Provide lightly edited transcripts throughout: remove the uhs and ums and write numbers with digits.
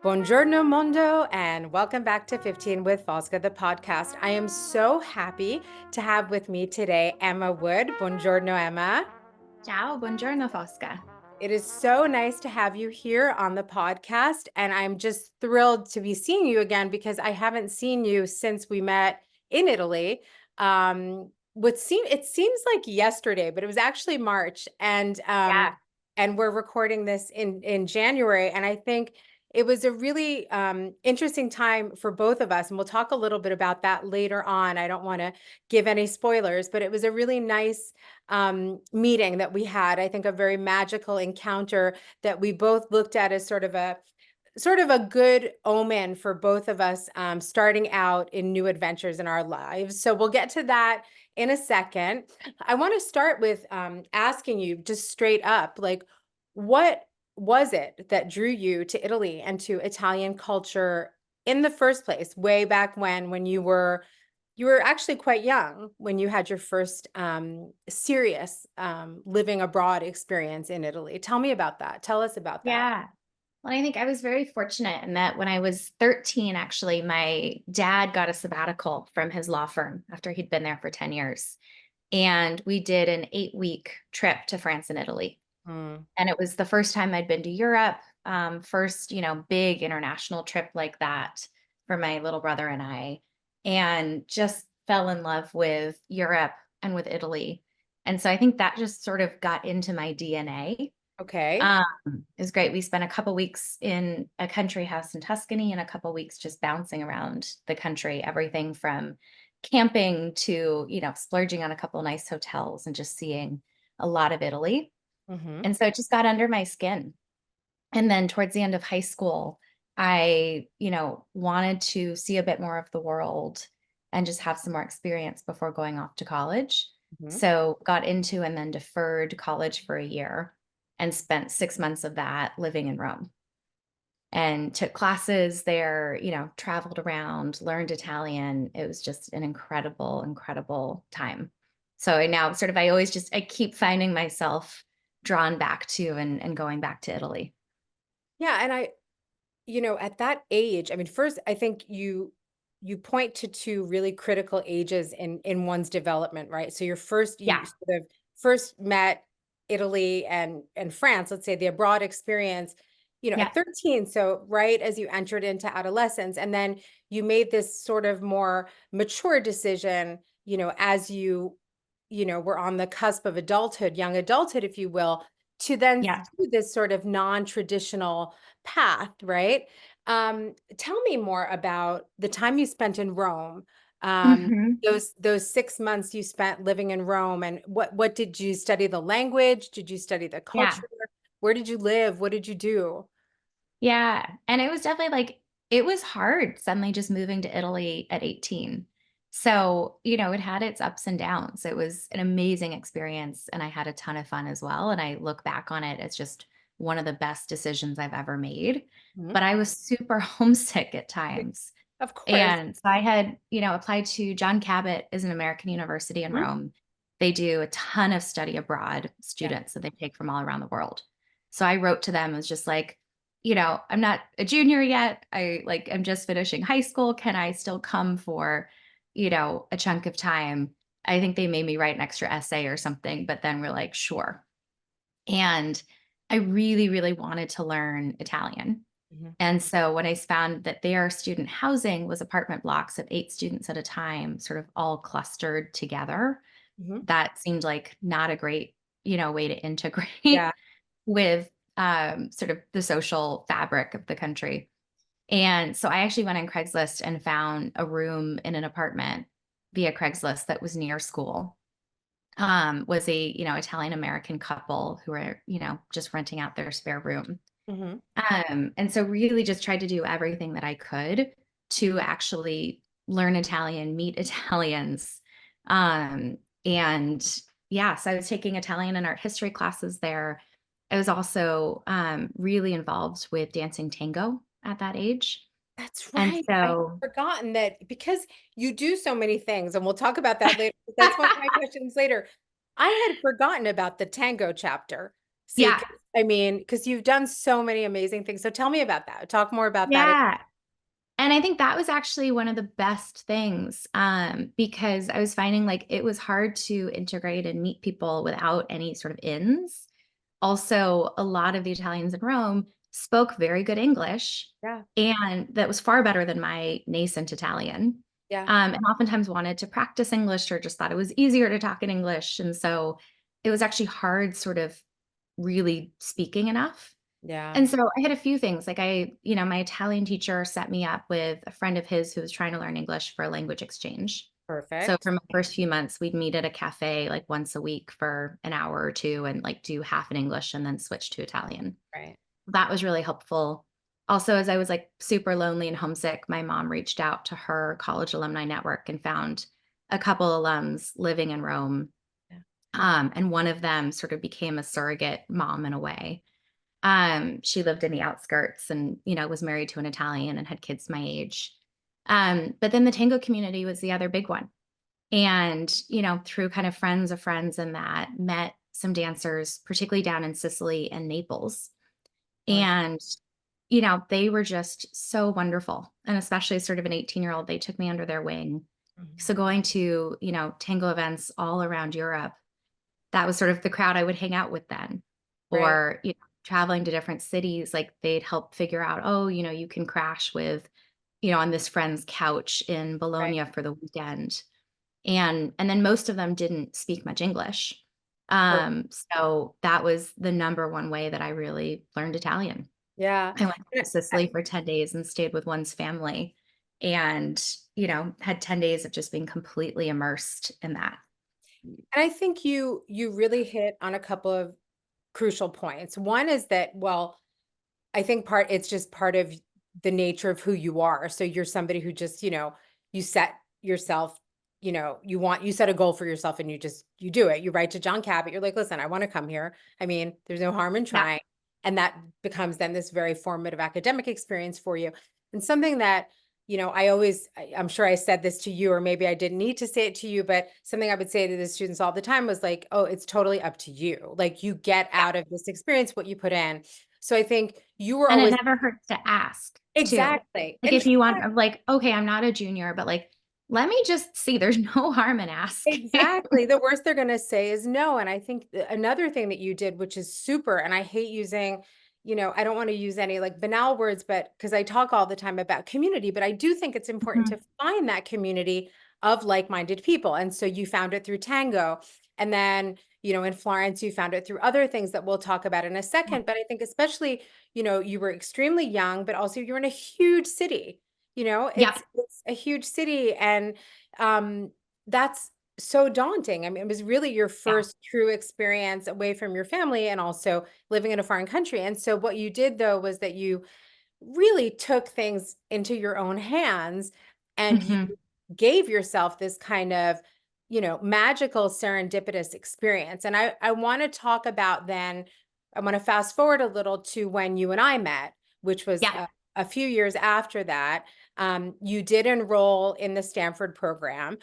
Buongiorno, Mondo, and welcome back to 15 with Fosca, the podcast. I am so happy to have with me today Emma Wood. Buongiorno, Emma. Ciao, buongiorno Fosca. It is so nice to have you here on the podcast, and I'm just thrilled to be seeing you again because I haven't seen you since we met in Italy. It seems like yesterday, but it was actually March, Yeah, and we're recording this in January, and I think it was a really interesting time for both of us, and we'll talk a little bit about that later on. I don't want to give any spoilers, but it was a really nice meeting that we had. I think a very magical encounter that we both looked at as sort of a good omen for both of us starting out in new adventures in our lives. So we'll get to that in a second. I want to start with asking you just straight up, like, what was it that drew you to Italy and to Italian culture in the first place, way back when you were actually quite young when you had your first serious living abroad experience in Italy. Tell me about that. Tell us about that. yeah. Well, I think I was very fortunate in that when I was 13, actually, my dad got a sabbatical from his law firm after he'd been there for 10 years. And we did an 8-week trip to France and Italy. Mm. And it was the first time I'd been to Europe, first, big international trip like that for my little brother and I, and just fell in love with Europe and with Italy. And so I think that just sort of got into my DNA. Okay. Um, it was great. We spent a couple weeks in a country house in Tuscany and a couple weeks just bouncing around the country, everything from camping to, splurging on a couple nice hotels and just seeing a lot of Italy. Hmm. And so it just got under my skin. And then towards the end of high school, I, wanted to see a bit more of the world and just have some more experience before going off to college. Hmm. So got into and then deferred college for a year and spent 6 months of that living in Rome and took classes there, traveled around, learned Italian. It was just an incredible, incredible time. So I now I always I keep finding myself drawn back to and going back to Italy. Yeah, and at that age, I mean, first, I think you point to two really critical ages in one's development, right? So you Yeah. sort of first met Italy and France, let's say the abroad experience, Yeah. at 13. So right as you entered into adolescence, and then you made this sort of more mature decision, as were on the cusp of adulthood, young adulthood, if you will, to then Yeah. do this sort of non-traditional path, right? Tell me more about the time you spent in Rome. Um, Mhm. those 6 months you spent living in Rome, and what did you study the language? Did you study the Yeah. culture? Where did you live? What did you do? Yeah. And it was definitely it was hard suddenly just moving to Italy at 18. So, it had its ups and downs. It was an amazing experience and I had a ton of fun as well. And I look back on it as just one of the best decisions I've ever made. Mhm. But I was super homesick at times. Of course. And so I had, applied to John Cabot is an American university in Mhm. Rome. They do a ton of study abroad Yeah. students that they take from all around the world. So I wrote to them and was just like, I'm not a junior yet. I'm just finishing high school. Can I still come for, a chunk of time? I think they made me write an extra essay or something, but then we're like, sure. And I really, really wanted to learn Italian. Mhm. And so when I found that their student housing was apartment blocks of 8 students at a time, sort of all clustered together, Mhm. that seemed like not a great, way to Yeah. integrate with sort of the social fabric of the country. And so I actually went on Craigslist and found a room in an apartment via Craigslist that was near school. Was a, Italian American couple who were, just renting out their spare room. Mhm. And so really just tried to do everything that I could to actually learn Italian, meet Italians. Um, and yeah, so I was taking Italian and art history classes there. I was also really involved with dancing tango at that age. That's And right. I had so, forgotten that because you do so many things, and we'll talk about that later. That's one of my questions later. I had forgotten about the tango chapter. See, Yeah. 'cause, I mean, because you've done so many amazing things. So tell me about that. Talk more about that. Yeah. And I think that was actually one of the best things, because I was finding like it was hard to integrate and meet people without any sort of ins. Also, a lot of the Italians in Rome spoke very good English, Yeah. and that was far better than my nascent Italian. Yeah. And oftentimes wanted to practice English or just thought it was easier to talk in English. And so it was actually hard, sort of really speaking enough. Yeah. And so I had a few things, like my Italian teacher set me up with a friend of his who was trying to learn English for a language exchange. So Perfect. for my first few months, we'd meet at a cafe like once a week for an hour or two and like do half in English and then switch to Italian. Right. That was really helpful. Also, as I was like super lonely and homesick, my mom reached out to her college alumni network and found a couple alums living in Rome. Yeah. And one of them sort of became a surrogate mom in a way. She lived in the outskirts and, was married to an Italian and had kids my age. But then the tango community was the other big one. And, through kind of friends of friends and that met some dancers, particularly down in Sicily and Naples. Wonderful. And, they were just so wonderful. And especially as sort of an 18-year-old, they took me under their wing. Mhm. So going to, tango events all around Europe, that was sort of the crowd I would hang out with then. Right. Or, traveling to different cities, like they'd help figure out, oh, you can crash with, on this friend's couch in Right. Bologna for the weekend. And then most of them didn't speak much English. So that was the number one way that I really learned Italian. Yeah. I went And to Sicily for 10 days and stayed with one's family and, had 10 days of just being completely immersed in that. I think you really hit on a couple of crucial points. One is that, well, I think it's just part of the nature of who you are. So you're somebody who just, you set yourself, you set a goal for yourself and you do it. You write to John Cabot, you're like, listen, I want to come here. I mean, there's no harm in Yeah. trying. And that becomes then this very formative academic experience for you. And something that, I'm sure I said this to you, or maybe I didn't need to say it to you, but something I would say to the students all the time was like, oh, it's totally up to you. Like you get Yeah. out of this experience what you put in. So I think you were And it always never hurts to ask too. exactly. Like And if you want, like, okay, I'm not a junior, but like, let me just see. There's no harm in asking. exactly. The worst they're gonna say is no, and I think another thing that you did, which is super, and I hate using, I don't wanna use any, like, banal words, but because I talk all the time about community, but I do think it's important to Mhm. find that community of like-minded people, and so you found it through tango, and then, in Florence, you found it through other things that we'll talk about in a Yeah. second, but I think especially, you were extremely young, but also you're in a huge city, Yep. it's a huge city, and, that's so daunting. I mean, it was really your Yeah. first true experience away from your family and also living in a foreign country. And so what you did though was that you really took things into your own hands and you Mhm. gave yourself this kind of, magical serendipitous experience. And I want to talk about then, I want to fast forward a little to when you and I met, which was Yeah. a few years after that. You did enroll in the Stanford program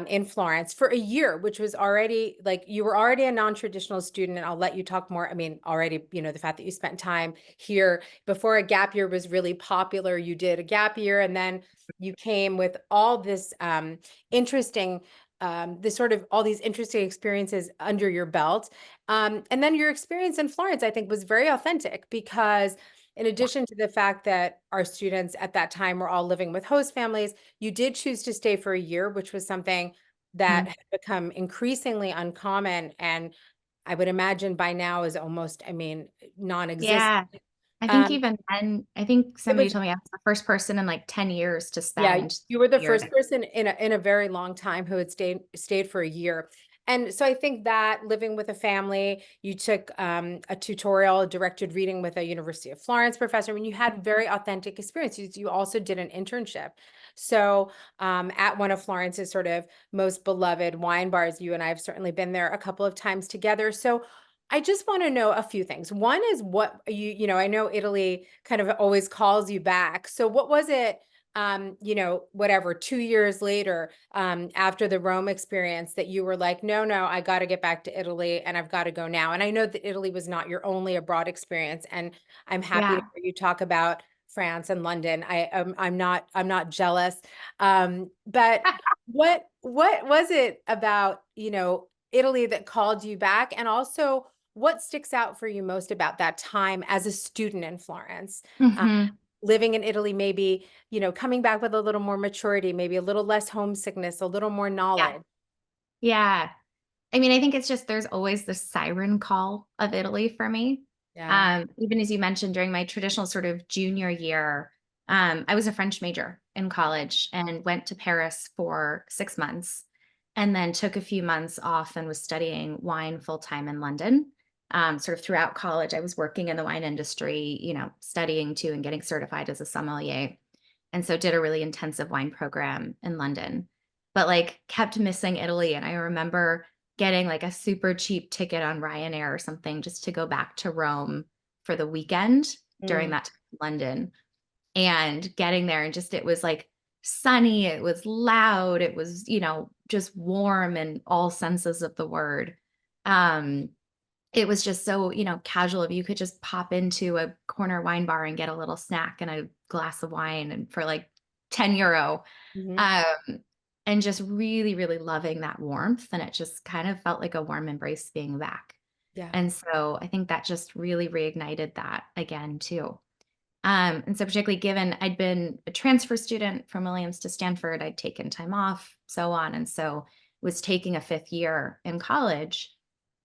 in Florence for a year, which was already like you were already a non-traditional student. And I'll let you talk more. I mean, already, the fact that you spent time here before a gap year was really popular. You did a gap year and then you came with all this interesting, this sort of all these interesting experiences under your belt. And then your experience in Florence, I think, was very authentic because in Yeah. addition to the fact that our students at that time were all living with host families, you did choose to stay for a year, which was something that Mhm. had become increasingly uncommon. And I would imagine by now is almost, I mean, non-existent. Yeah. I think Um, even then, I think it somebody was told me I was the first person in like 10 years to Yeah, spend you were a the year first there. person in a very long time who had stayed for a year. And so I think that living with a family, you took a tutorial, directed reading with a University of Florence professor. I mean, you had very authentic experiences. You also did an internship. So at one of Florence's sort of most beloved wine bars, you and I have certainly been there a couple of times together. So I just want to know a few things. One is what I know Italy kind of always calls you back. So what was it? whatever, 2 years later, after the Rome experience, that you were like, no, no, I got to get back to Italy and I've got to go now. And I know that Italy was not your only abroad experience. And I'm happy to Yeah. hear you talk about France and London. I'm not jealous. But what was it about, Italy that called you back? And also, what sticks out for you most about that time as a student in Florence? Uh, Mhm. Living in Italy, maybe, coming back with a little more maturity, maybe a little less homesickness, a little more Yeah. knowledge. Yeah. I mean, I think it's just there's always the siren call of Italy for me. Yeah. Even as you mentioned during my traditional sort of junior year, I was a French major in college and went to Paris for 6 months and then took a few months off and was studying wine full time in London. Sort of throughout college, I was working in the wine industry, studying too and getting certified as a sommelier. And so did a really intensive wine program in London, but like kept missing Italy. And I remember getting like a super cheap ticket on Ryanair or something just to go back to Rome for the weekend during Mm, that time in London and getting there and just it was like sunny, it was loud, it was, just warm in all senses of the word. Um it was just so, casual of you could just pop into a corner wine bar and get a little snack and a glass of wine and for like 10 euro. mhm. Um, and just really, really loving that warmth. And it just kind of felt like a warm embrace being back. Yeah. And so I think that just really reignited that again too. And so particularly given I'd been a transfer student from Williams to Stanford, I'd taken time off, so on. And so was taking a fifth year in college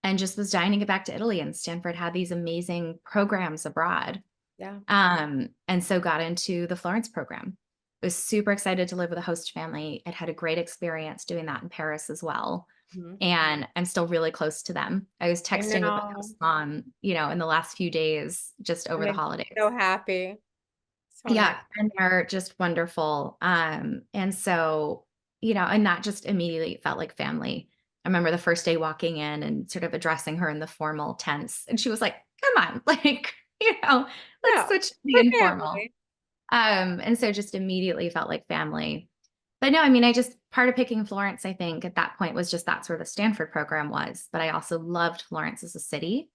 and just was dying to get back to Italy. And Stanford had these amazing programs abroad. Yeah. And so got into the Florence program. Was super excited to live with a host family. I'd had a great experience doing that in Paris as well. Mhm. And I'm still really close to them. I was I texting with the know. host mom, in the last few days, just That over the makes me so holidays. happy. So Yeah, nice. and they're just wonderful. And so, and that just immediately felt like family. I remember the first day walking in and sort of addressing her in the formal tense. And she was like, come on, like, let's No, switch to the we're informal. family. And so just immediately felt like family. But no, I mean, I just part of picking Florence, I think at that point was just that's where the Stanford program was. But I also loved Florence as a city,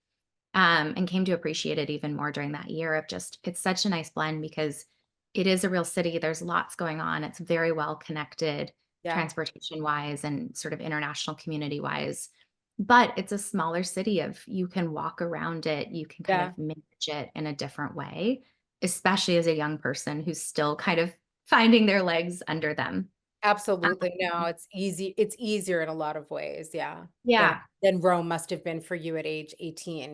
and came to appreciate it even more during that year of just it's such a nice blend because it is a real city. There's lots going on. It's very well connected Yeah. transportation wise and sort of international community wise. But it's a smaller city of you can walk around it, you can kind Yeah. of manage it in a different way, especially as a young person who's still kind of finding their legs under them. Absolutely. No, Um, it's easy. It's easier in a lot of ways. Yeah. Than yeah. than Rome must have been for you at age 18,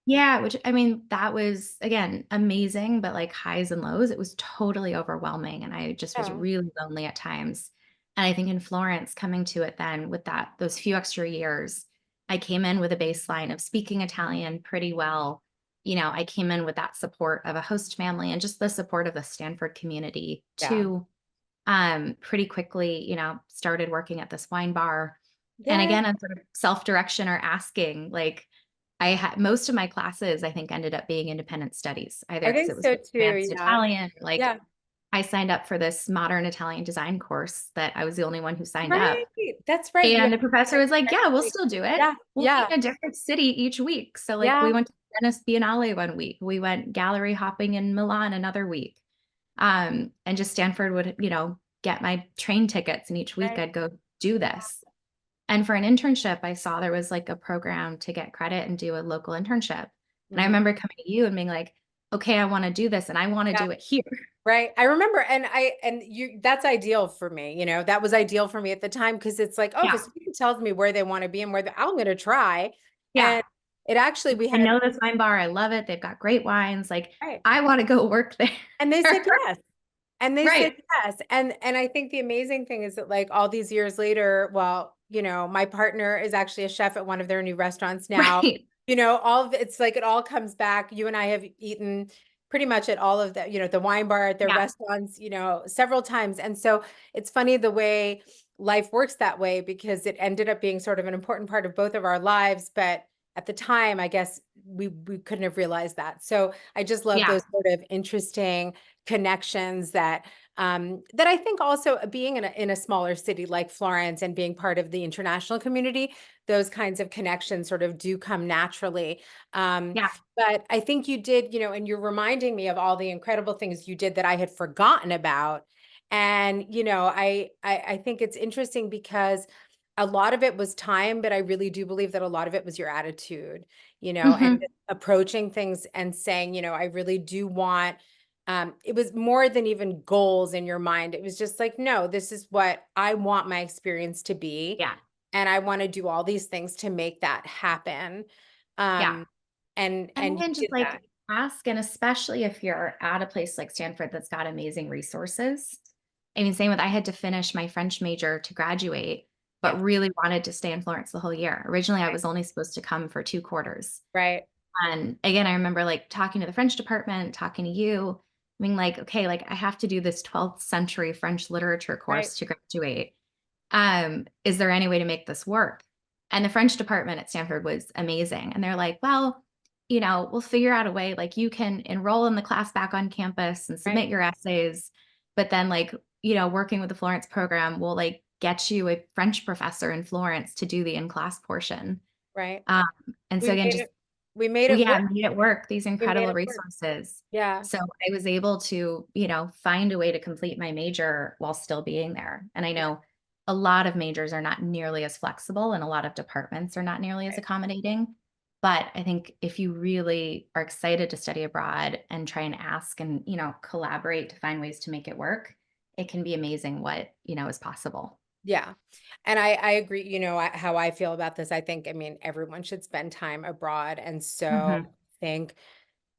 Yeah, which I mean, that was again amazing, but like highs and lows, it was totally overwhelming. And I just was Yeah. really lonely at times. And I think in Florence, coming to it then with those few extra years, I came in with a baseline of speaking Italian pretty well. I came in with that support of a host family and just the support of the Stanford community Yeah. too. Pretty quickly, started working at this wine bar. And Yeah. again, on sort of self-direction or asking, like I had most of my classes, I think, ended up being independent studies, either I because think it was so advanced too. Yeah. Italian, like Yeah. I signed up for this modern Italian design course that I was the only one who signed Right. up. That's right. You And the professor was like, yeah, we'll actually, still do it. yeah. We'll be Yeah. in a different city each week. So like we Yeah. went to Venice Biennale one week. We went gallery hopping in Milan another week. And just Stanford would, get my train tickets and each week Right. I'd go do this. And for an internship, I saw there was like a program to get credit and do a local internship. And I Mhm. remember coming to you and being like, okay, I want to do this and I want to Yeah. do it here. Right. I remember, and you, that's ideal for me. That was ideal for me at the time because it's like, oh, if a Yeah. student tells me where they want to be and I'm going to try. Yeah. And it actually, we I had, know this wine bar. I love it. They've got great wines. Like, right. I want to go work And they said there. yes. And they said Right. yes. And I think the amazing thing is that like all these years later, well, my partner is actually a chef at one of their new restaurants now. Right. All of it's like it all comes back. You and I have eaten pretty much at all of the, the wine bar at their Yeah. restaurants, several times. And so it's funny the way life works that way because it ended up being sort of an important part of both of our lives. But at the time, I guess we couldn't have realized that. So I just love Yeah. those sort of interesting connections that that I think also being in a smaller city like Florence and being part of the international community, those kinds of connections sort of do come naturally. Um, Yeah. but I think you did, and you're reminding me of all the incredible things you did that I had forgotten about. And, I think it's interesting because a lot of it was time, but I really do believe that a lot of it was your attitude, and Hmm. just approaching things and saying, I really do want, it was more than even goals in your mind. It was just like, no, this is what I want my experience to be. Yeah. And I want to do all these things to make that happen. Yeah. Um, and And you even did just that. like ask, and especially if you're at a place like Stanford that's got amazing resources. I mean, same with I had to finish my French major to graduate, Yeah. but really wanted to stay in Florence the whole year. Originally, I Right. was only supposed to come for 2 quarters. Right. And again, I remember like talking to the French department, talking to you, being like, okay, like I have to do this 12th century French literature Right. course to graduate. Is there any way to make this work? And the French department at Stanford was amazing. And they're like, well, we'll figure out a way. Like you can enroll in the class back on campus and Right. submit your essays. But then, like, working with the Florence program will like get you a French professor in Florence to do the in class portion. Right. Um, and so We again, made just it. We made well, it work. yeah, made it work, these We made incredible it work. resources. Yeah. So I was able to, find a way to complete my major while still being there. And I Yeah. know a lot of majors are not nearly as flexible and a lot of departments are not nearly as Right. accommodating. But I think if you really are excited to study abroad and try and ask and, collaborate to find ways to make it work, it can be amazing what, is possible. Yeah. And I agree, how I feel about this. I mean, everyone should spend time abroad. And so Mhm. I think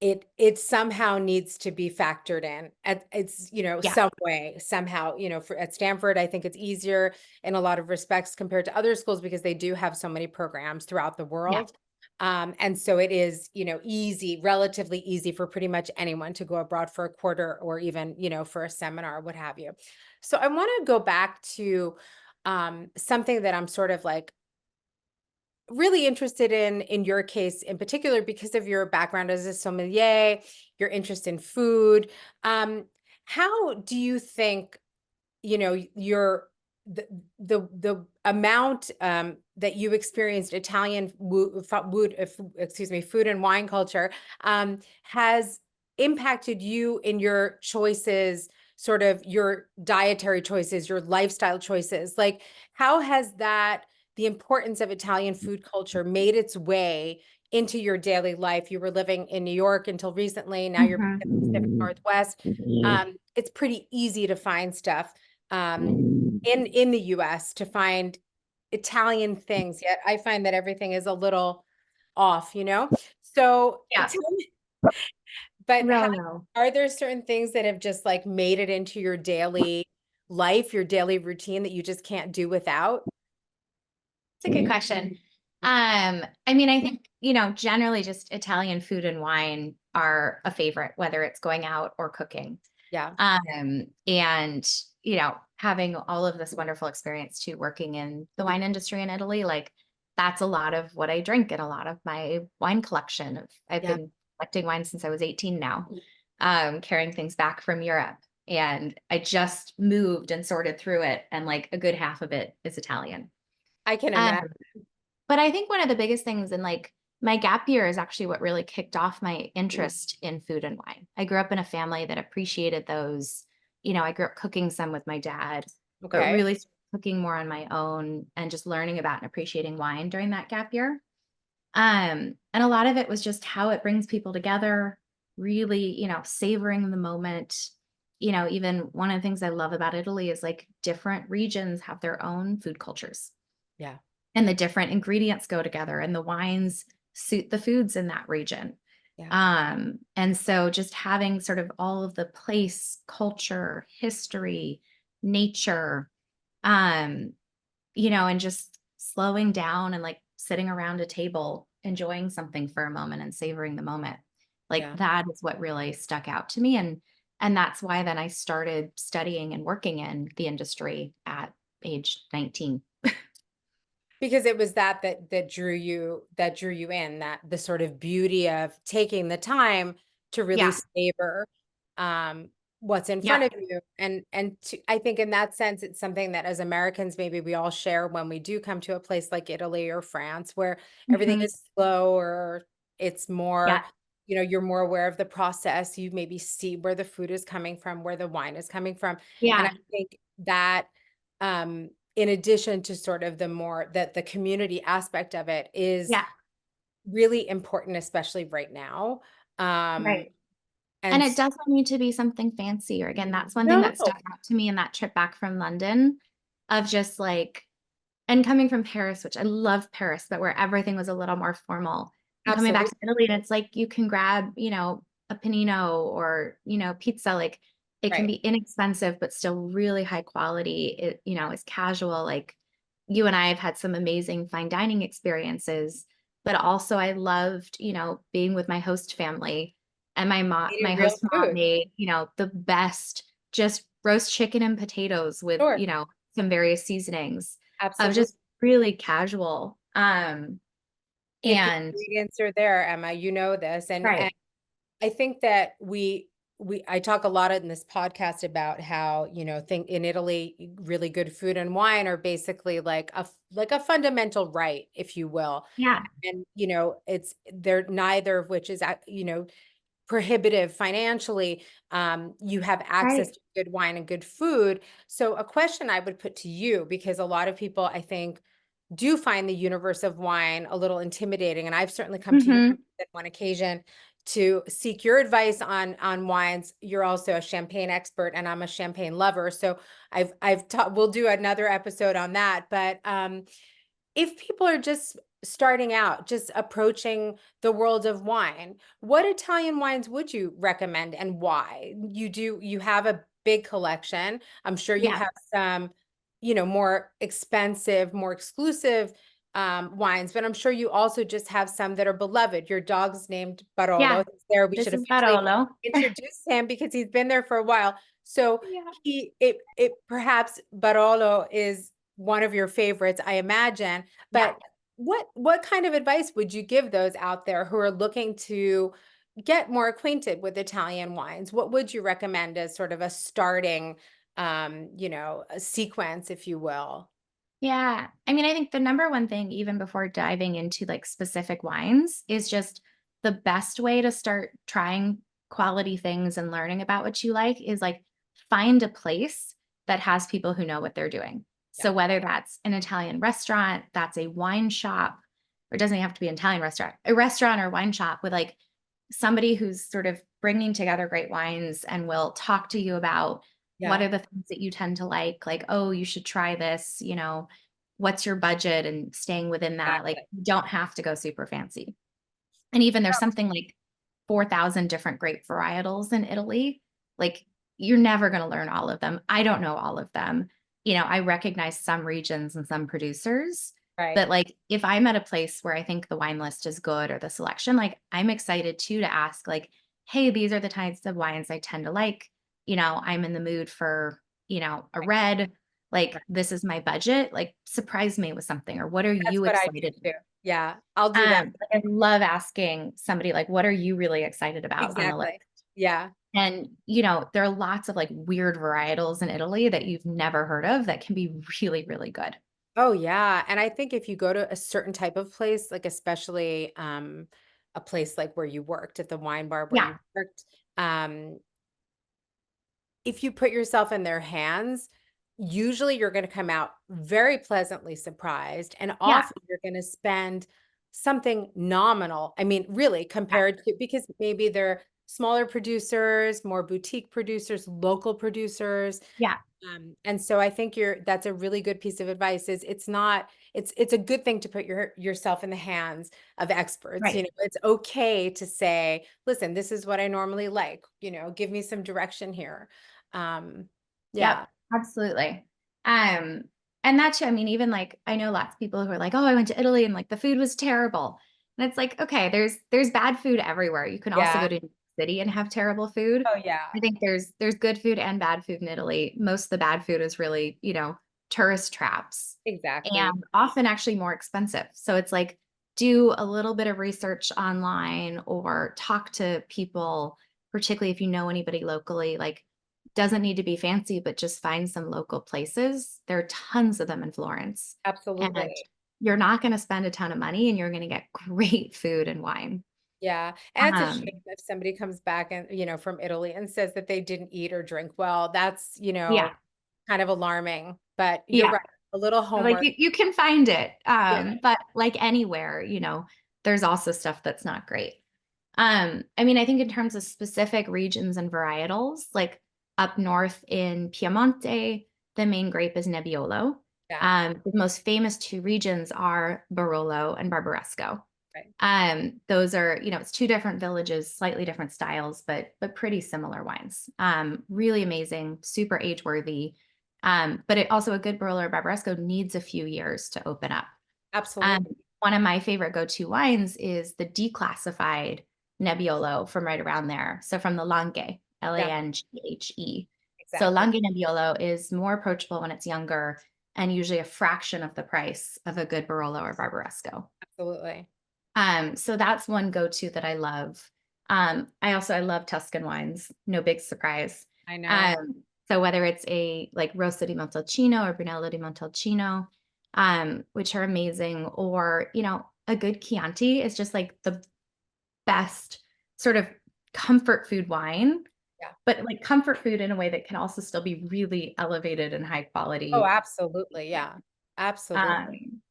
it somehow needs to be factored in at it's, Yeah. some way, somehow, for at Stanford, I think it's easier in a lot of respects compared to other schools because they do have so many programs throughout the Yeah. world. And so it is, relatively easy for pretty much anyone to go abroad for a quarter or even, for a seminar, what have you. So I want to go back to something that I'm sort of like really interested in your case in particular because of your background as a sommelier, your interest in food. Um, how do you think, your the amount that you experienced Italian food and wine culture has impacted you in your choices, sort of your dietary choices, your lifestyle choices? Like, how has the importance of Italian food culture made its way into your daily life? You were living in New York until recently. Now you're back in the Pacific Mhm. Northwest. It's pretty easy to find stuff in the US to find Italian things, yet I find that everything is a little off, So Yeah. tell me, but No, no. are there certain things that have just like made it into your daily life, your daily routine that you just can't do without? It's a good question. I mean, I think, generally just Italian food and wine are a favorite, whether it's going out or cooking. Yeah, And, having all of this wonderful experience too, working in the wine industry in Italy, like that's a lot of what I drink and a lot of my wine collection. I've yeah, been collecting wine since I was 18 now, carrying things back from Europe. And I just moved and sorted through it. And like a good half of it is Italian. I can Um, imagine. but I think one of the biggest things in like my gap year is actually what really kicked off my interest in food and wine. I grew up in a family that appreciated those. I grew up cooking some with my dad, but Okay. really started cooking more on my own and just learning about and appreciating wine during that gap year. And a lot of it was just how it brings people together, really, savoring the moment. Even one of the things I love about Italy is like different regions have their own food cultures Yeah, and the different ingredients go together and the wines suit the foods in that region. yeah. And so just having sort of all of the place, culture, history, nature, um, and just slowing down and like sitting around a table, enjoying something for a moment and savoring the moment. Like Yeah. that is what really stuck out to me. And that's why then I started studying and working in the industry at age 19. Because it was that drew you in, that the sort of beauty of taking the time to really Yeah. savor. Um, what's in Yeah. front of you. I think in that sense, it's something that as Americans, maybe we all share when we do come to a place like Italy or France, where everything Mhm. is slow, or it's more, Yeah. you're more aware of the process. You maybe see where the food is coming from, where the wine is coming from. And I Yeah. think that, in addition to sort of that the community aspect of it is Yeah. really important, especially right now. Um, Right. And and it doesn't need to be something fancy, or again, that's one thing no, that stuck out to me in that trip back from London, of just like, and coming from Paris, which I love Paris, but where everything was a little more formal, and coming back absolutely to Italy, and it's like you can grab, a panino or, pizza, like it can right. be inexpensive but still really high quality. It, is casual. Like you and I have had some amazing fine dining experiences, but also I loved, being with my host family, and my Eating real host mom food. made, the best just roast chicken and potatoes with, Sure. some various seasonings, of Absolutely. just really casual. If the And ingredients are there, Emma, you know this. And right. I think that I talk a lot in this podcast about how, think in Italy, really good food and wine are basically like a fundamental right, if you will. Yeah. And, it's they're neither of which is, prohibitive financially. You have access Right. to good wine and good food. So a question I would put to you, because a lot of people, I think, do find the universe of wine a little intimidating, and I've certainly come to your Mhm. on one occasion to seek your advice on wines. You're also a champagne expert, and I'm a champagne lover. So I've taught. We'll do another episode on that. But if people are just starting out, just approaching the world of wine, what Italian wines would you recommend and why? You have a big collection. I'm sure you Yeah. have some, more expensive, more exclusive wines, but I'm sure you also just have some that are beloved. Your dog's named Barolo. Yeah. He's there. We This should is officially Barolo. introduce him because he's been there for a while. So Yeah. it perhaps Barolo is one of your favorites, I imagine. Yeah. But what kind of advice would you give those out there who are looking to get more acquainted with Italian wines? What would you recommend as sort of a starting, a sequence, if you will? Yeah. I mean, I think the number one thing, even before diving into like specific wines, is just the best way to start trying quality things and learning about what you like is like find a place that has people who know what they're doing. Yeah, So whether that's an Italian restaurant, that's a wine shop, or it doesn't have to be an Italian restaurant, a restaurant or wine shop with like somebody who's sort of bringing together great wines and will talk to you about what yeah, are the things that you tend to like, oh, you should try this, what's your budget, and staying within that. Like, exactly. you don't have to go super fancy. And even there's something like 4,000 different grape varietals in Italy. Like, you're never going to learn all of them. I don't know all of them. I recognize some regions and some producers, Right. but like if I'm at a place where I think the wine list is good or the selection, like I'm excited too to ask, like, hey, these are the types of wines I tend to like. I'm in the mood for, a Right. red, like Right. this is my budget, like surprise me with something, or what are That's you what I do excited? too. Yeah, I'll do that. Like, I love asking somebody like, what are you really excited about on the list? Exactly. Yeah. And, there are lots of like weird varietals in Italy that you've never heard of that can be really, really good. Oh, yeah, and I think if you go to a certain type of place, like especially, a place like where you worked, at the wine bar where Yeah. you worked, um, if you put yourself in their hands, usually you're gonna come out very pleasantly surprised, and Yeah. often you're gonna spend something nominal. I mean, really Yeah. compared to, because maybe they're smaller producers, more boutique producers, local producers, Yeah. and so I think that's a really good piece of advice. Is it's not it's a good thing to put yourself in the hands of experts. Right. It's okay to say, listen, this is what I normally like, give me some direction here. Um, Yep. yeah, Absolutely. Um, and that too, I mean, even like I know lots of people who are like, oh, I went to Italy and like the food was terrible. And it's like, okay, there's bad food everywhere. You can also go yeah, to New York City and have terrible food. oh yeah, I think there's good food and bad food in Italy. Most of the bad food is really, tourist traps, exactly. and often actually more expensive. So it's like do a little bit of research online or talk to people, particularly if you know anybody locally, like Doesn't need to be fancy, but just find some local places. There are tons of them in Florence, and Absolutely. you're not gonna spend a ton of money, and you're gonna get great food and wine. Yeah, and it's a shame Um, if somebody comes back and, from Italy and says that they didn't eat or drink well. That's, yeah, kind of alarming, but you're yeah. right. A little Like, homework. you can find it, Yeah, but like anywhere, there's also stuff that's not great. I mean, I think in terms of specific regions and varietals, like up north in Piemonte, the main grape is Nebbiolo. yeah, The most famous two regions are Barolo and Barbaresco. right. Those are, it's two different villages, slightly different styles, but pretty similar wines. Really amazing, super age worthy. But it also a good Barolo or Barbaresco needs a few years to open up. Um, Absolutely. One of my favorite go-to wines is the declassified Nebbiolo from right around there. So from the Langhe, Yeah, Langhe. So exactly. Langhe Nebbiolo is more approachable when it's younger and usually a fraction of the price of a good Barolo or Barbaresco. Absolutely. So that's one go-to that I love. I love Tuscan wines, no big surprise. I know. So whether it's a like Rosso di Montalcino or Brunello di Montalcino, which are amazing, or a good Chianti is just like the best sort of comfort food wine, Yeah. but like comfort food in a way that can also still be really elevated and high Oh, quality. absolutely. Yeah. Absolutely. Um,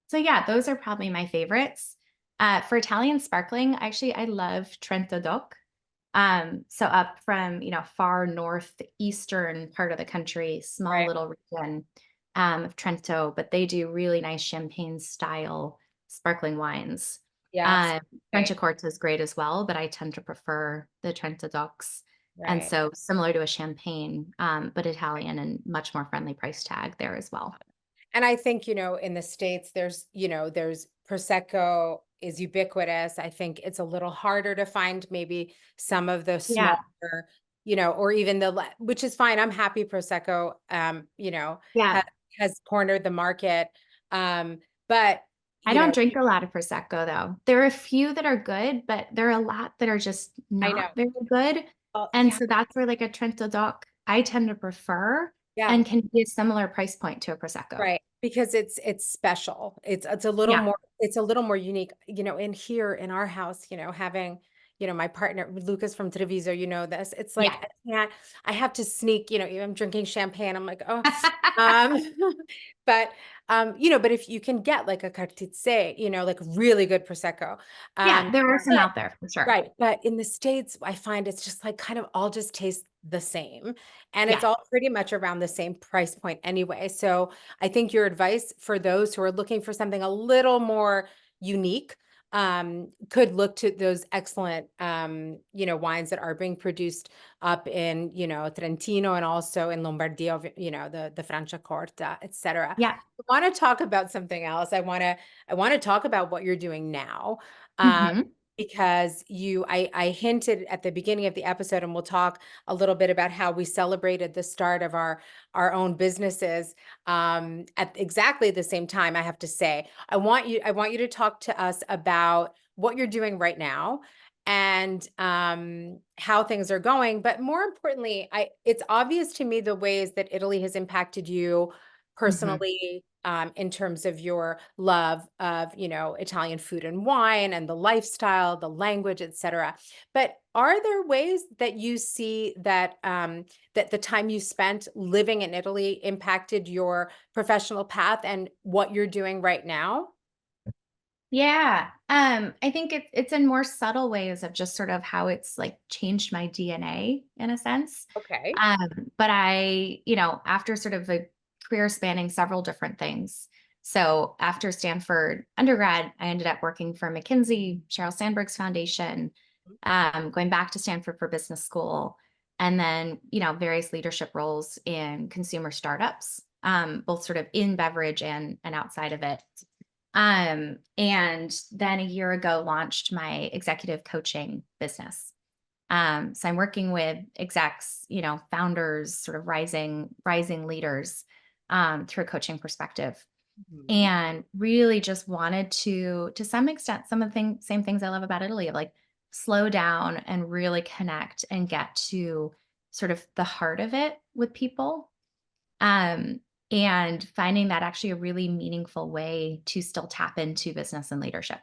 so yeah, those are probably my favorites. For Italian sparkling, actually, I love Trento Doc. So up from, far northeastern part of the country, small Right. little region of Trento, but they do really nice champagne style sparkling wines. Yeah, Um, absolutely. Franciacorta is great as well, but I tend to prefer the Trento Docs. And Right. so similar to a champagne, but Italian and much more friendly price tag there as well. And I think, in the States, there's Prosecco is ubiquitous. I think it's a little harder to find maybe some of the Yeah. smaller, or even which is fine. I'm happy Prosecco, Yeah. has cornered the market. Um, but, I don't drink a lot of Prosecco though. There are a few that are good, but there are a lot that are just I know. not very good. And Yeah, so that's where like a Trento Doc I tend to prefer yeah. and can be a similar price point to a Prosecco. Right, because it's special. It's a little Yeah. more it's a little more unique, in here in our house, having, my partner Lucas from Treviso, this. It's like Yeah. I have to sneak, I'm drinking champagne. I'm like, oh, um, but but if you can get like a Cartizze, like really good Prosecco, Yeah, um, there are some but out there for sure. right, but in the States, I find it's just like kind of all just tastes the same, and it's Yeah. all pretty much around the same price point anyway. So I think your advice for those who are looking for something a little more unique, could look to those excellent, wines that are being produced up in, Trentino and also in Lombardia, the Franciacorta, et cetera. Yeah. I want to talk about something else. I want to talk about what you're doing now. Um, Mhm. because I hinted at the beginning of the episode, and we'll talk a little bit about how we celebrated the start of our own businesses, at exactly the same time. I have to say, I want you to talk to us about what you're doing right now, and how things are going. But more importantly, it's obvious to me the ways that Italy has impacted you Mhm. personally, in terms of your love of, Italian food and wine and the lifestyle, the language, etc. But are there ways that you see that, that the time you spent living in Italy impacted your professional path and what you're doing right now? Yeah. I think it's in more subtle ways of just sort of how it's like changed my DNA in a sense. Okay. But after sort of a career spanning several different things. So after Stanford undergrad, I ended up working for McKinsey, Sheryl Sandberg's foundation, going back to Stanford for business school, and then, various leadership roles in consumer startups, both sort of in beverage and outside of it. And then a year ago launched my executive coaching business. So I'm working with execs, founders, sort of rising leaders, through a coaching perspective. Mhm. And really just wanted to some extent, some of the same things I love about Italy of like slow down and really connect and get to sort of the heart of it with people, um, and finding that actually a really meaningful way to still tap into business and leadership.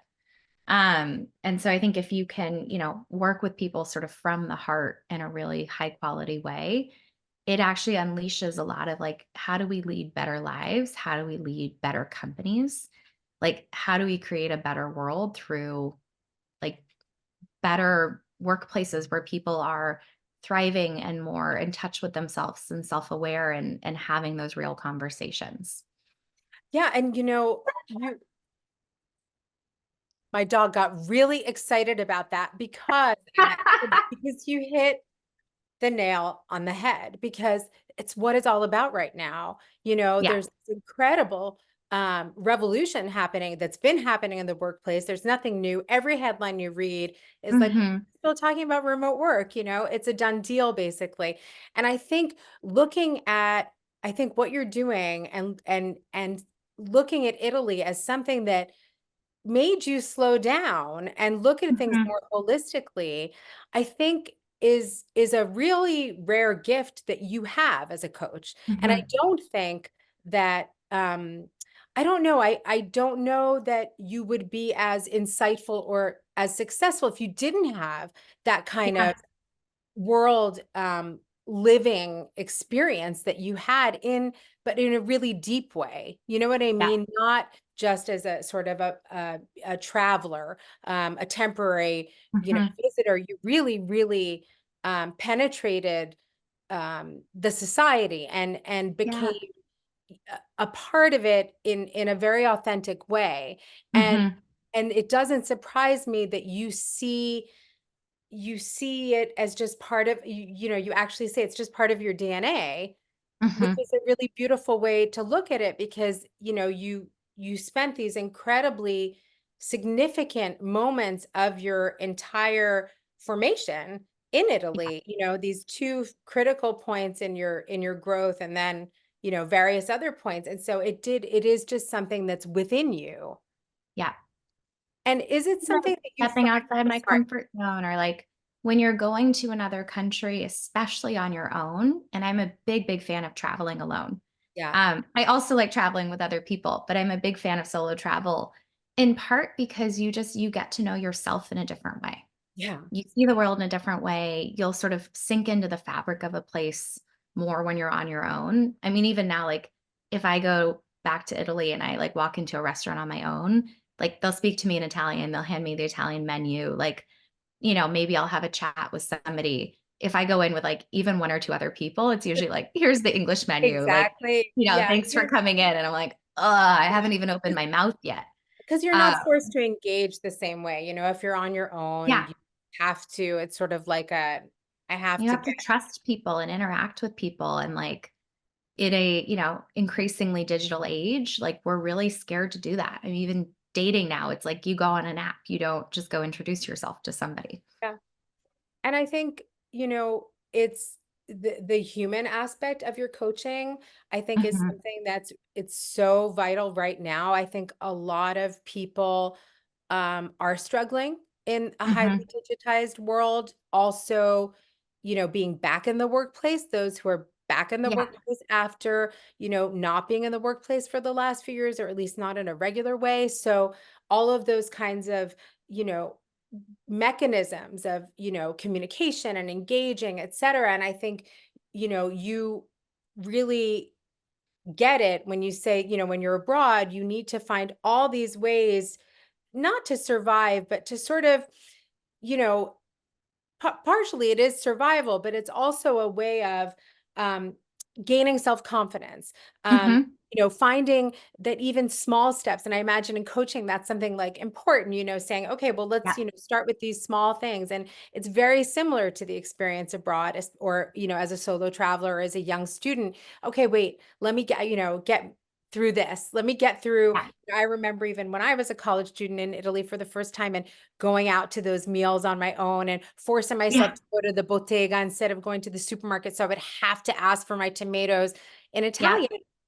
And so I think if you can, work with people sort of from the heart in a really high quality way, it actually unleashes a lot of like, how do we lead better lives? How do we lead better companies? Like, how do we create a better world through like better workplaces where people are thriving and more in touch with themselves and self-aware and having those real conversations. Yeah, and my dog got really excited about that because you hit the nail on the head, because it's what it's all about right now. Yeah. There's this incredible revolution happening that's been happening in the workplace. There's nothing new. Every headline you read is like, Mhm. still talking about remote work, it's a done deal basically. And I think looking at, I think what you're doing and looking at Italy as something that made you slow down and look at things Mhm. more holistically, I think is a really rare gift that you have as a coach. And I Mhm. don't think that I don't know, I don't know that you would be as insightful or as successful if you didn't have that kind of Yeah. world living experience that you had but in a really deep way. You know what I Yeah. mean? Not just as a sort of a traveler, a temporary, Mhm. visitor. You really, really penetrated the society and became Yeah. a part of it in a very authentic way. And Mhm. and it doesn't surprise me that you see it as just part of you actually say it's just part of your DNA, which Mhm. is a really beautiful way to look at it, because you spent these incredibly significant moments of your entire formation in Yeah. Italy, these two critical points in your growth, and then various other points. And so it is just something that's within you. Yeah. And is it Like something that you stepping find outside oh, my sorry. comfort zone or like when you're going to another country, especially on your own, and I'm a big, big fan of traveling alone. Yeah. I also like traveling with other people, but I'm a big fan of solo travel in part because you get to know yourself in a different way. Yeah. You see the world in a different way. You'll sort of sink into the fabric of a place more when you're on your own. I mean, even now, like if I go back to Italy and I like walk into a restaurant on my own, like they'll speak to me in Italian, they'll hand me the Italian menu. Like, maybe I'll have a chat with somebody. If I go in with like even one or two other people, it's usually like, here's the English menu. Like, Exactly. Yeah. thanks for coming in. And I'm like, I haven't even opened my mouth yet. Because you're not Uh, forced to engage the same way. If you're on your own, yeah. you have to. It's sort of like I have You to have get. to trust people and interact with people and like in a, increasingly digital age, like we're really scared to do that. I mean, even dating now, it's like you go on an app, you don't just go introduce yourself to somebody. Yeah. And I think, it's the human aspect of your coaching, I think is Mhm. something it's so vital right now. I think a lot of people are struggling in a highly Mhm. digitized world. Also, being back in the workplace, those who are back in the Yeah. workplace after, not being in the workplace for the last few years, or at least not in a regular way. So all of those kinds of, you know, mechanisms of, communication and engaging, et cetera. And I think, you really get it when you say, when you're abroad, you need to find all these ways not to survive, but to sort of, you know, partially it is survival, but it's also a way of um, gaining self-confidence. Um, Mhm. finding that even small steps, and I imagine in coaching, that's something like important, saying, okay, well, let's, Yeah. start with these small things. And it's very similar to the experience abroad or, as a solo traveler or as a young student. Okay, wait, let me get through this. Let me get through. Yeah. I remember even when I was a college student in Italy for the first time and going out to those meals on my own and forcing myself Yeah. to go to the bottega instead of going to the supermarket. So I would have to ask for my tomatoes in Yeah. Italian.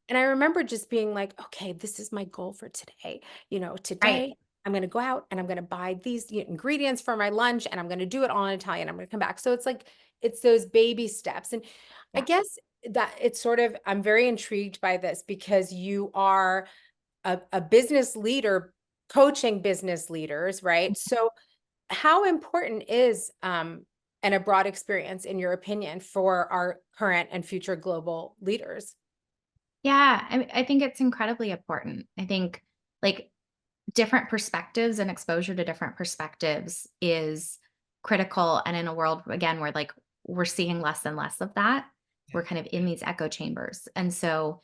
And I remember just being like, okay, this is my goal for today. Right. Today I'm going to go out and I'm going to buy these ingredients for my lunch and I'm going to do it all in Italian. I'm going to come back. So it's like, it's those baby steps. And I Yeah. guess that it's sort of, I'm very intrigued by this because you are a business leader coaching business leaders, right? So how important is an abroad experience, in your opinion, for our current and future global leaders? Yeah, I think it's incredibly important. I think, like, different perspectives and exposure to different perspectives is critical, and in a world, again, where, like, we're seeing less and less of that, we're kind of in these echo chambers, and so,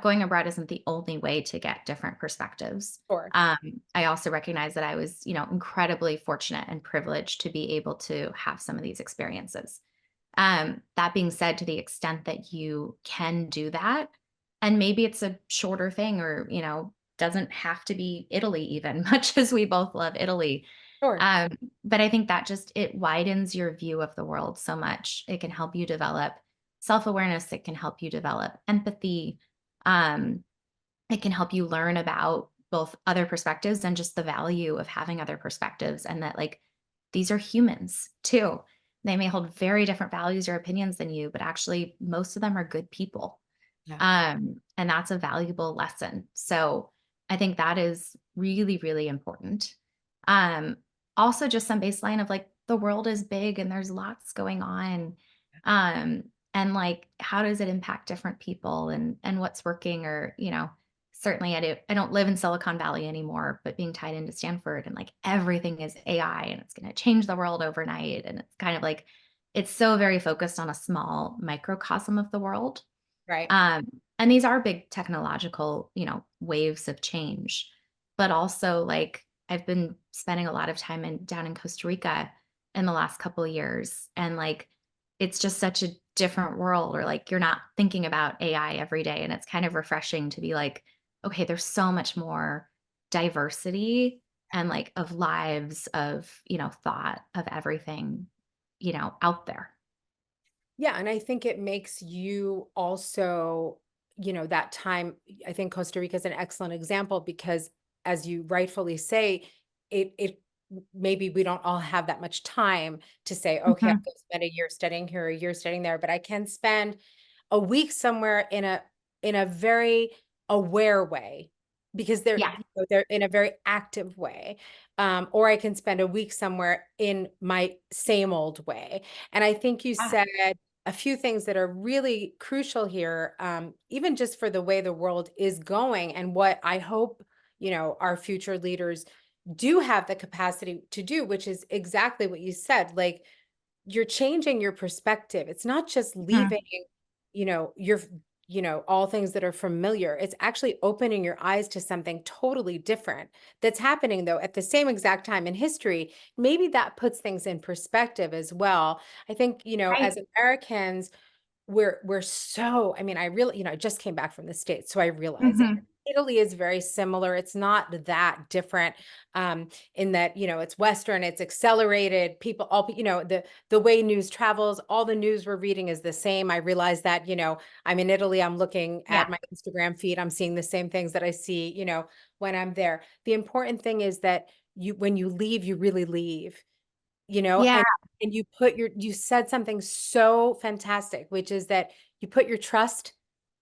going abroad isn't the only way to get different perspectives. Sure, Um, I also recognize that I was, incredibly fortunate and privileged to be able to have some of these experiences. That being said, to the extent that you can do that, and maybe it's a shorter thing, or, doesn't have to be Italy even, much as we both love Italy. sure, Um, but I think that just it widens your view of the world so much. It can help you develop self-awareness, it can help you develop empathy. Um, it can help you learn about both other perspectives and just the value of having other perspectives, and that, like, these are humans too. They may hold very different values or opinions than you, but actually most of them are good people. yeah, And that's a valuable lesson. So I think that is really, really important. Um, Also, just some baseline of, like, the world is big and there's lots going on. Um, and, like, how does it impact different people, and what's working, or, certainly I don't live in Silicon Valley anymore, but being tied into Stanford, and, like, everything is AI and it's going to change the world overnight. And it's kind of like, it's so very focused on a small microcosm of the world. right. Um, and these are big technological, waves of change. But also, like, I've been spending a lot of time down in Costa Rica in the last couple of years. And, like, it's just such a different world, or, like, you're not thinking about AI every day. And it's kind of refreshing to be like, okay, there's so much more diversity, and, like, of lives, of, thought, of everything, out there. Yeah, and I think it makes you also, that time, I think Costa Rica is an excellent example because as you rightfully say, it maybe we don't all have that much time to say, okay, I'm Mhm. going to spend a year studying here, a year studying there, but I can spend a week somewhere in a very aware way because Yeah. they're in a very active way. Or I can spend a week somewhere in my same old way. And I think you Yeah. said a few things that are really crucial here, even just for the way the world is going and what I hope, our future leaders do have the capacity to do, which is exactly what you said. Like, you're changing your perspective. It's not just Mhm. leaving, your, all things that are familiar. It's actually opening your eyes to something totally different that's happening, though, at the same exact time in history. Maybe that puts things in perspective as well. I think, Right. as Americans, we're so, I mean, I really, I just came back from the States, so I realize it. Mhm. Italy is very similar. It's not that different, in that, it's Western, it's accelerated. People, all, the way news travels, all the news we're reading is the same. I realize that, I'm in Italy, I'm looking at Yeah. my Instagram feed, I'm seeing the same things that I see, when I'm there. The important thing is that when you leave, you really leave, Yeah. and you said something so fantastic, which is that you put your trust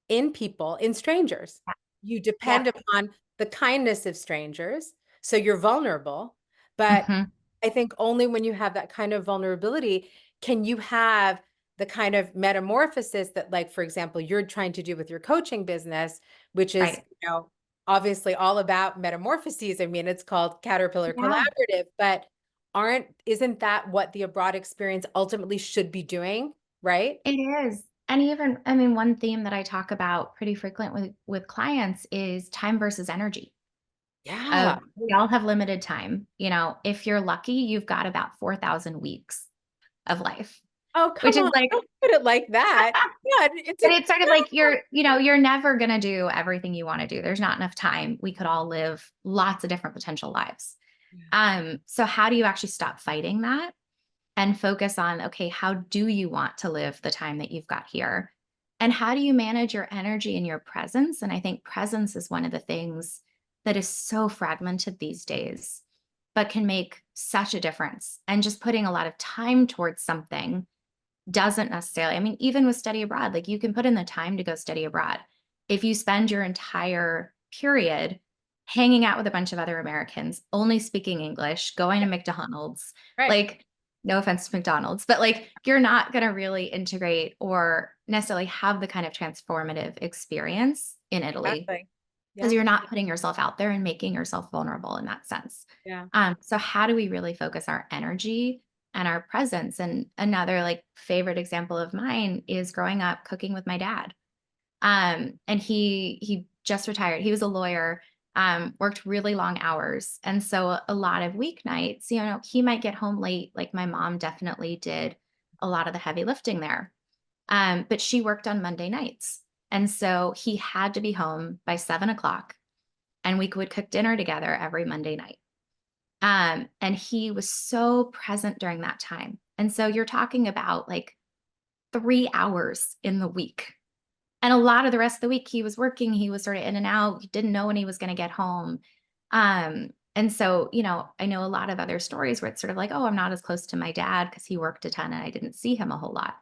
in people, in strangers. You depend Yep. upon the kindness of strangers, so you're vulnerable, but Mhm. I think only when you have that kind of vulnerability can you have the kind of metamorphosis that, like, for example, you're trying to do with your coaching business, which is, Right. obviously all about metamorphoses. I mean, it's called Caterpillar Yeah, Collaborative, but isn't that what the abroad experience ultimately should be doing, right? it is. And even, I mean, one theme that I talk about pretty frequent with clients is time versus energy. Yeah. We all have limited time. If you're lucky, you've got about 4,000 weeks of life, Oh, which come is on, like, don't put it like that. Yeah, it's but a it's sort of like, you're never gonna do everything you wanna do. There's not enough time. We could all live lots of different potential lives. So how do you actually stop fighting that and focus on, okay, how do you want to live the time that you've got here? And how do you manage your energy and your presence? And I think presence is one of the things that is so fragmented these days, but can make such a difference. And just putting a lot of time towards something doesn't necessarily, I mean, even with study abroad, like you can put in the time to go study abroad. If you spend your entire period hanging out with a bunch of other Americans, only speaking English, going to McDonald's, Right. like, no offense to McDonald's, but like you're not going to really integrate or necessarily have the kind of transformative experience in Italy Exactly. because Yeah. you're not putting yourself out there and making yourself vulnerable in that sense. Yeah. So how do we really focus our energy and our presence? And another like favorite example of mine is growing up cooking with my dad. And he just retired. He was a lawyer, worked really long hours. And so a lot of weeknights, he might get home late, like my mom definitely did a lot of the heavy lifting there. But she worked on Monday nights. And so he had to be home by 7 o'clock and we would cook dinner together every Monday night. And he was so present during that time. And so you're talking about like 3 hours in the week. And a lot of the rest of the week he was working, he was sort of in and out, he didn't know when he was going to get home. And so, I know a lot of other stories where it's sort of like, oh, I'm not as close to my dad because he worked a ton and I didn't see him a whole lot.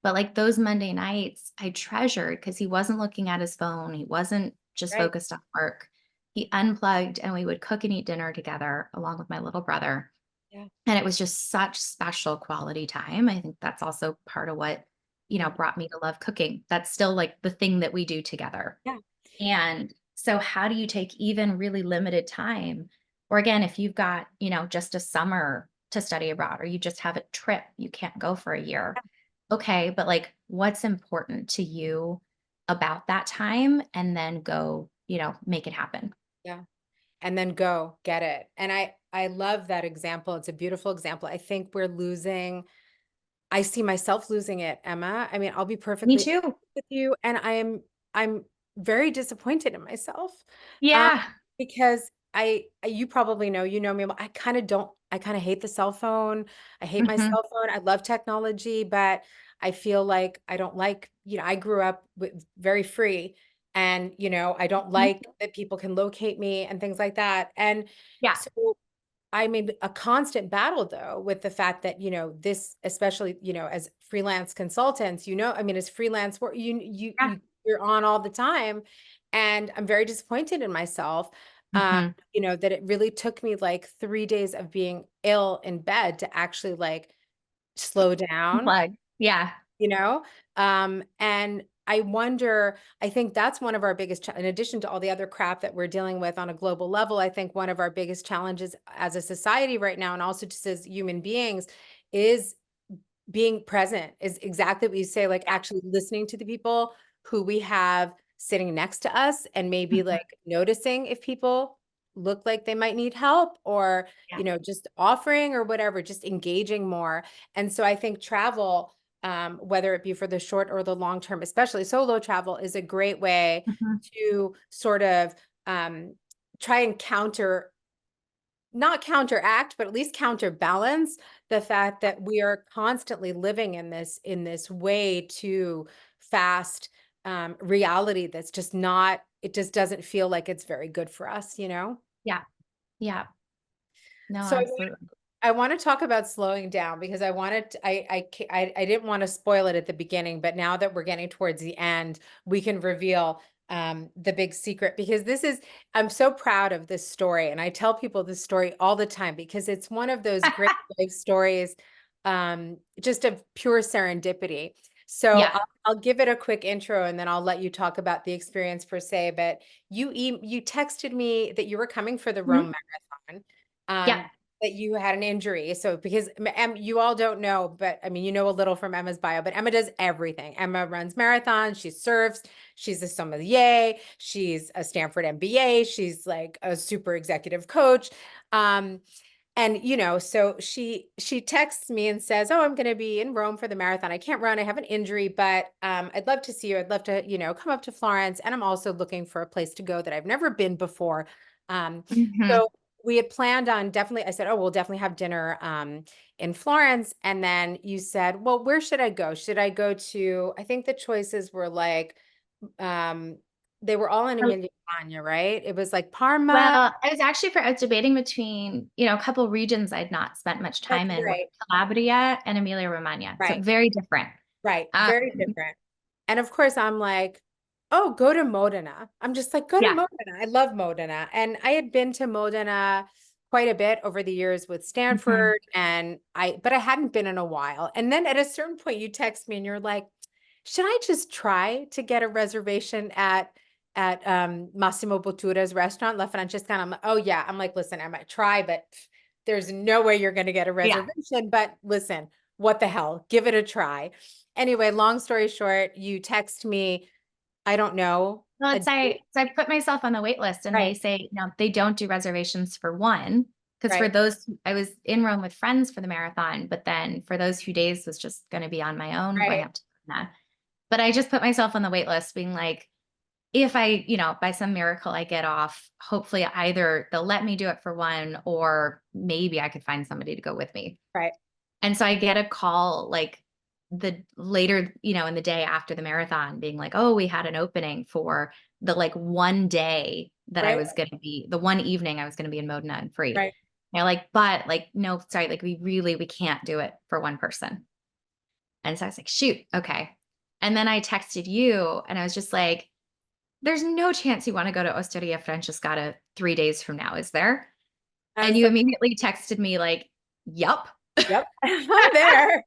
But, like, those Monday nights I treasured because he wasn't looking at his phone, he wasn't just Right. focused on work. He unplugged, and we would cook and eat dinner together along with my little brother, Yeah. and it was just such special quality time. I think that's also part of what, Yeah. brought me to love cooking. That's still, like, the thing that we do together. Yeah. And so how do you take even really limited time or again, if you've got, just a summer to study abroad or you just have a trip, you can't go for a year. Okay, but like what's important to you about that time and then go, make it happen. Yeah. And then go get it. And I love that example. It's a beautiful example. I think we're losing I see myself losing it, Emma. I mean, I'll be Me perfectly honest too. with you, and I'm very disappointed in myself, um, Yeah. because you probably know, you know me, I kinda don't I kinda hate the cell phone. I hate my Mhm. cell phone. I love technology, but I feel like I don't like I grew up with very free, and, I don't Mhm. like that people can locate me and things like that, and Yeah. so I'm in a constant battle though with the fact that, this especially, as freelance consultants, I mean, as freelance work, Yeah. you're on all the time. And I'm very disappointed in myself. Mhm. That it really took me like 3 days of being ill in bed to actually like slow down, Unplug. Yeah. you know? And I wonder, I think that's one of our biggest, in addition to all the other crap that we're dealing with on a global level, I think one of our biggest challenges as a society right now, and also just as human beings, is being present, is exactly what you say, like Yeah. actually listening to the people who we have sitting next to us and maybe Mhm. like noticing if people look like they might need help or, Yeah. just offering or whatever, just engaging more. And so I think travel, whether it be for the short or the long term, especially solo travel, is a great way Mhm. to sort of um, try and not counteract, but at least counterbalance the fact that we are constantly living in this way too fast reality that's just not, it just doesn't feel like it's very good for us. Yeah. Yeah. No, So absolutely. I want to talk about slowing down because I wanted to, I didn't want to spoil it at the beginning, but now that we're getting towards the end, we can reveal the big secret because I'm so proud of this story, and I tell people this story all the time because it's one of those great life stories, just of pure serendipity. So Yeah. I'll give it a quick intro, and then I'll let you talk about the experience per se. But you texted me that you were coming for the Mhm. Rome Marathon. Yeah. That you had an injury. So because you all don't know, but I mean, you know a little from Emma's bio, but Emma does everything. Emma runs marathons, she surfs, she's a sommelier, she's a Stanford MBA, she's like a super executive coach. Um, and so she texts me and says, "Oh, I'm going to be in Rome for the marathon. I can't run. I have an injury, but I'd love to see you. I'd love to, come up to Florence. And I'm also looking for a place to go that I've never been before." Mhm. So we had planned on definitely. I said, "Oh, we'll definitely have dinner in Florence." And then you said, "Well, where should I go? Should I go to?" I think the choices were like um, they were all in Emilia Romagna, right? It was like Parma. Well, I was debating between, a couple regions I'd not spent much That's time in, right. Calabria and Emilia-Romagna. So Right. very different. Right. Um, Very different. And of course, I'm like, oh, go to Modena. I'm just like, go to yeah. Modena. I love Modena. And I had been to Modena quite a bit over the years with Mhm. Stanford, but I hadn't been in a while. And then at a certain point, you text me and you're like, should I just try to get a reservation at Massimo Bottura's restaurant, La Francescana? I'm like, oh yeah. I'm like, listen, I might try, but there's no way you're going to get a Yeah. reservation. But listen, what the hell? Give it a try. Anyway, long story short, you text me, I don't know, Well, a date. I put myself on the wait list and they Right, say, they don't do reservations for one. Because for right, those, I was in Rome with friends for the marathon, but then for those few days was just going to be on my own going right, up to Vienna. But I just put myself on the wait list being like, if I, by some miracle I get off, hopefully either they'll let me do it for one, or maybe I could find somebody to go with me. right, And so I get a call like the later, in the day after the marathon being like, oh, we had an opening for the like one day that I right, was going to be, the one evening I was going to be in Modena and free. right. They're like, but like, no, sorry, like we can't do it for one person. And so I was like, shoot, okay. And then I texted you and I was just like, there's no chance you want to go to Osteria Francescata 3 days from now, is there? I And was you like, immediately texted me like, yup. yep, I'm there.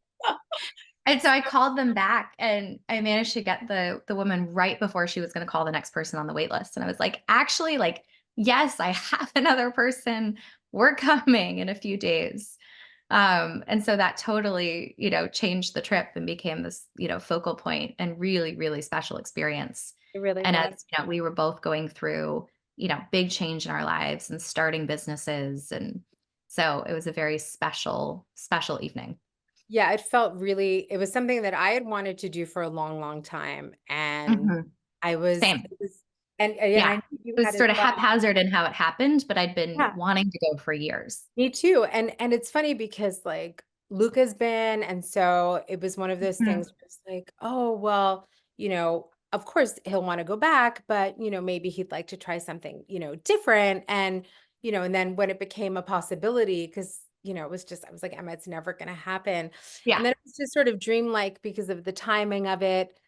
And so I called them back and I managed to get the woman right before she was going to call the next person on the wait list. And I was like, actually, like, yes, I have another person. We're coming in a few days. And so that totally, changed the trip and became this, focal point and really, really special experience. It really And as was. we were both going through, big change in our lives and starting businesses. And so it was a very special, special evening. Yeah, it was something that I had wanted to do for a long, long time. And Mhm. it Same. was, and Yeah. I knew you It was had as sort of well. haphazard in how it happened, but I'd been Yeah. wanting to go for years. Me too. And it's funny because like Luca's been, and so it was one of those things Mhm. where it's like, oh, well, of course he'll want to go back, but maybe he'd like to try something, different. And then when it became a possibility, because it was just, I was like, Emma, it's never gonna happen. Yeah. And then it was just sort of dreamlike because of the timing of it.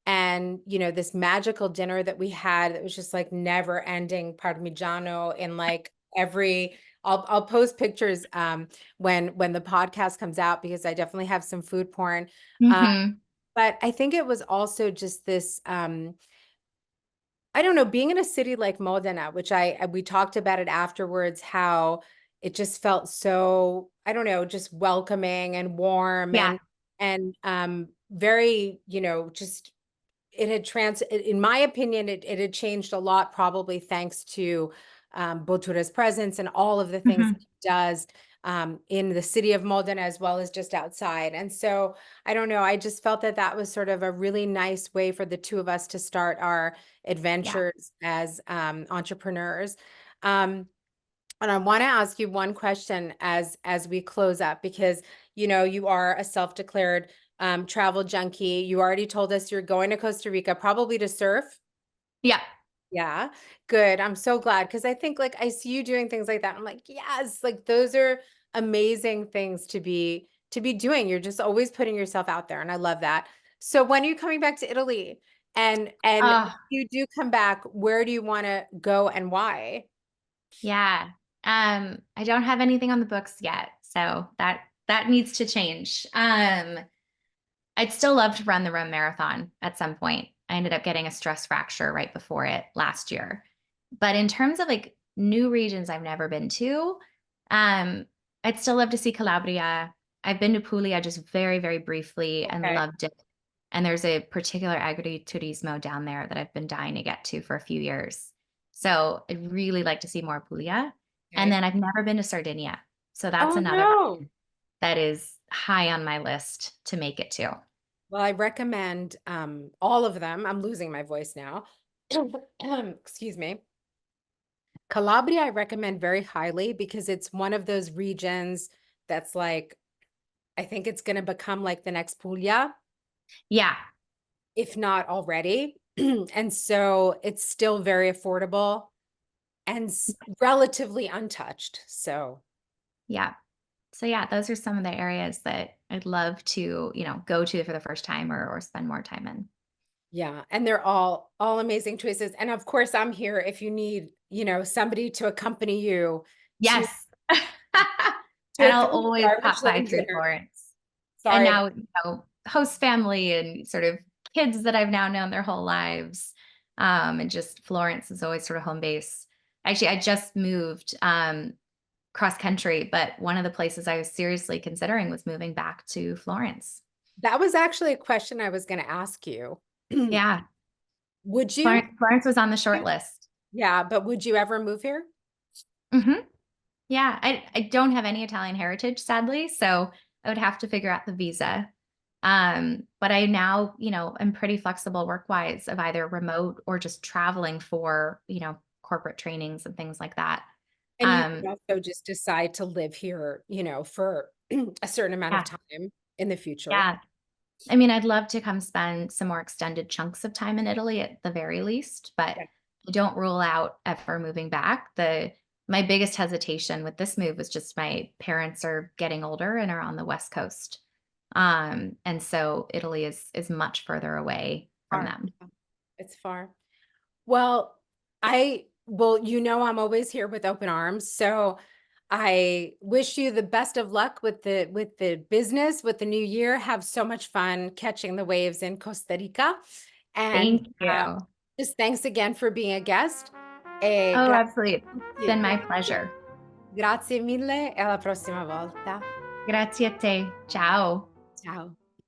And this magical dinner that we had that was just like never ending parmigiano in like every I'll post pictures when the podcast comes out because I definitely have some food porn. Uh Mhm. but I think it was also just this I don't know, being in a city like Modena, which we talked about it afterwards, how it just felt so, I don't know, just welcoming and warm Yeah. and very, just it had in my opinion, it had changed a lot, probably thanks to Botura's presence and all of the things Mhm. that he does in the city of Modena as well as just outside. And so I don't know, I just felt that that was sort of a really nice way for the two of us to start our Yeah. adventures as entrepreneurs. Um, and I want to ask you one question as we close up because you are a self-declared travel junkie. You already told us you're going to Costa Rica probably to surf. Yeah. Yeah, good. I'm so glad because I think like I see you doing things like that. I'm like, yes, like those are amazing things to be doing. You're just always putting yourself out there, and I love that. So when are you coming back to Italy? And when Oh, you do come back, where do you want to go and why? yeah. I don't have anything on the books yet, so that needs to change. I'd still love to run the Rome Marathon at some point. I ended up getting a stress fracture right before it last year. But in terms of like new regions I've never been to, um, I'd still love to see Calabria. I've been to Puglia just very, very briefly and Okay. loved it. And there's a particular agriturismo down there that I've been dying to get to for a few years. So I'd really like to see more Puglia. And Okay. then I've never been to Sardinia. So that's Oh another no. that is high on my list to make it to. Well, I recommend all of them. I'm losing my voice now. Excuse me. Calabria, I recommend very highly because it's one of those regions that's like, I think it's going to become like the next Puglia, Yeah. if not already. And so it's still very affordable and relatively untouched. So Yeah. So yeah, those are some of the areas that I'd love to, go to for the first time or spend more time in. yeah, and they're all amazing choices. And of course, I'm here if you need, somebody to accompany you to Yes. to And a I'll always pop by Thanksgiving through dinner. Florence. And Sorry about now, host family and sort of kids that I've now known their whole lives. And just Florence is always sort of home base. Actually, I just moved cross country, but one of the places I was seriously considering was moving back to Florence. that was actually a question I was going to ask you. Yeah. Would you? Florence was on the short list. Yeah, but would you ever move here? Mhm. Yeah, I don't have any Italian heritage, sadly, so I would have to figure out the visa. But I now, am pretty flexible work-wise of either remote or just traveling for, corporate trainings and things like that. And you Um, could also just decide to live here, for a certain amount of yeah, time in the future. yeah. I mean, I'd love to come spend some more extended chunks of time in Italy at the very least, but Yeah. I don't rule out ever moving back. The My biggest hesitation with this move was just my parents are getting older and are on the West Coast. And so Italy is much further away from Far. them. Yeah, it's far. Well, I'm always here with open arms. So I wish you the best of luck with the business, with the new year. Have so much fun catching the waves in Costa Rica. And Thank uh, you. just thanks again for being a guest. Oh, absolutely. It's Grazie, been my pleasure. grazie mille e alla prossima volta. Grazie a te. Ciao. Ciao.